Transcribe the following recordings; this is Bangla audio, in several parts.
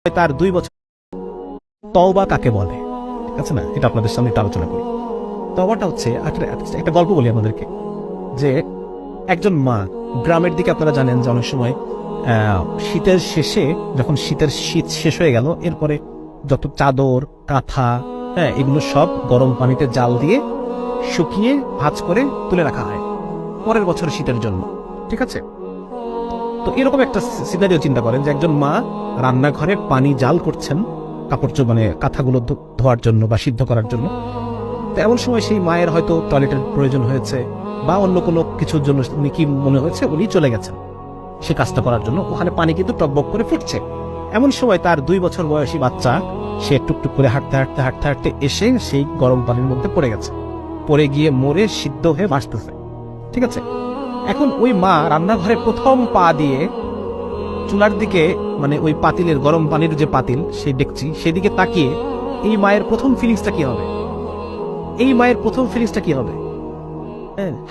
তার 2 বছর। তওবা কাকে বলে, ঠিক আছে না, এটা আপনাদের সামনে একটু আলোচনা করি। তওবাটা হচ্ছে একটা গল্প বলি আপনাদেরকে, যে একজন মা, গ্রামের দিকে আপনারা জানেন যে অনেক সময় শীতের শেষে, যখন শীত শেষ হয়ে গেল, এরপরে যত চাদর কাঁথা এগুলো সব গরম পানিতে জাল দিয়ে শুকিয়ে ভাঁজ করে তুলে রাখা হয় পরের বছর শীতের জন্য, ঠিক আছে। তো এরকম একটা সিনারিও চিন্তা করেন যে একজন মা রান্নাঘরে পানি জাল করছেন কাপড় মানে কাঁথাগুলো ধোয়ার জন্য বা সিদ্ধ করার জন্য। তো এমন সময় সেই মায়ের হয়তো টয়লেটের প্রয়োজন হয়েছে বা অন্য কোনো কিছুর জন্য উনি কি মনে হয়েছে উনি চলে গেছেন সে কাজটা করার জন্য। ওখানে পানি কিন্তু টকবক করে ফুটছে। এমন সময় তার 2 বছর বয়সী বাচ্চা, সে টুকটুক করে হাঁটতে হাঁটতে হাঁটতে হাঁটতে এসে সেই গরম পানির মধ্যে পড়ে গেছে, পড়ে গিয়ে মরে সিদ্ধ হয়ে ভাসতেছে, ঠিক আছে। এখন ওই মা রান্নাঘরে প্রথম পা দিয়ে চুলার দিকে, মানে ওই পাতিলের গরম পানির যে পাতিল, সেই ডেকচি, সেদিকে তাকিয়ে এই মায়ের প্রথম ফিলিংসটা কি হবে? এই মায়ের প্রথম ফিলিংসটা কি হবে?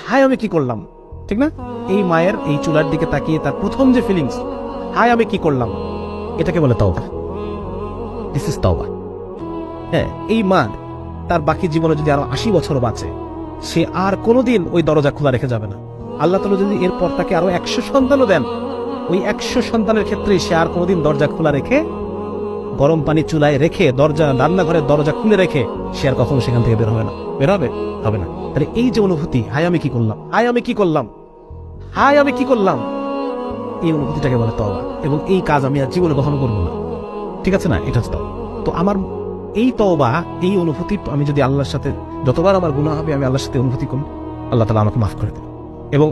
হায় আমি কি করলাম, ঠিক না? এই মায়ের এই চুলার দিকে তাকিয়ে তার প্রথম যে ফিলিংস, হায় আমি কি করলাম, এটাকে বলে তওবা। দিস ইজ তওবা। এই মা তার বাকি জীবনে যদি আরো 80 বছর বাঁচে, সে আর কোনোদিন ওই দরজা খোলা রেখে যাবে না। আল্লাহ তাআলা যদি এরপর তাকে আরো 100 সন্তানও দেন, ওই 100 সন্তানের ক্ষেত্রে সে আর কোনোদিন দরজা খোলা রেখে, গরম পানি চুলায় রেখে, রান্নাঘরের দরজা খুলে রেখে সে আর কখনো সেখান থেকে বের হবে না, হবে না। তাহলে এই যে অনুভূতি, হায় আমি কি করলাম, হায় আমি কি করলাম, হায় আমি কি করলাম, এই অনুভূতিটাকে বলে তওবা। এবং এই কাজ আমি আর জীবনে কখনো করবো না, ঠিক আছে না, এটা হচ্ছে তওবা। তো আমার এই তওবা, এই অনুভূতি, আমি যদি আল্লাহর সাথে, যতবার আমার গুনাহ হবে আমি আল্লাহর সাথে অনুভূতি করি, আল্লাহ তাআলা আমাকে মাফ করে দেন। এবং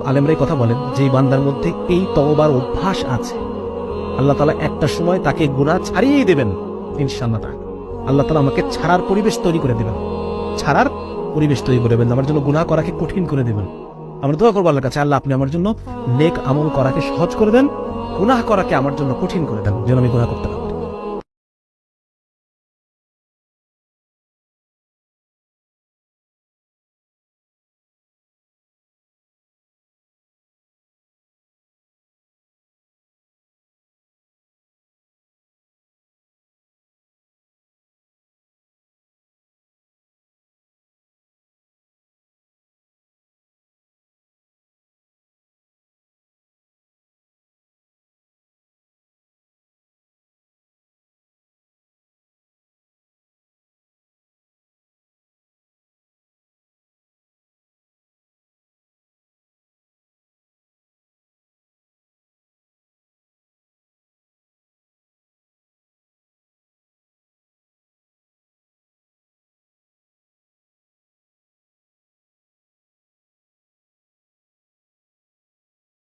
আলেমরাই কথা বলেন যে বান্দার মধ্যে এই তওবার অভ্যাস আছে, আল্লাহ তাআলা একটা সময় তাকে গুনাহ ছাড়িয়ে দেবেন ইনশাআল্লাহ। আল্লাহ তাআলা আমাকে ছাড়ার পরিবেশ তৈরি করে দেবেন, ছাড়ার পরিবেশ তৈরি করে দেবেন, আমার জন্য গুনাহ করাকে কঠিন করে দেবেন। আমরা দোয়া করবো আল্লাহর কাছে, আল্লাহ আপনি আমার জন্য নেক আমল করাকে সহজ করে দেন, গুনাহ করাকে আমার জন্য কঠিন করে দেন, যেন আমি গুনাহ করতে পারি।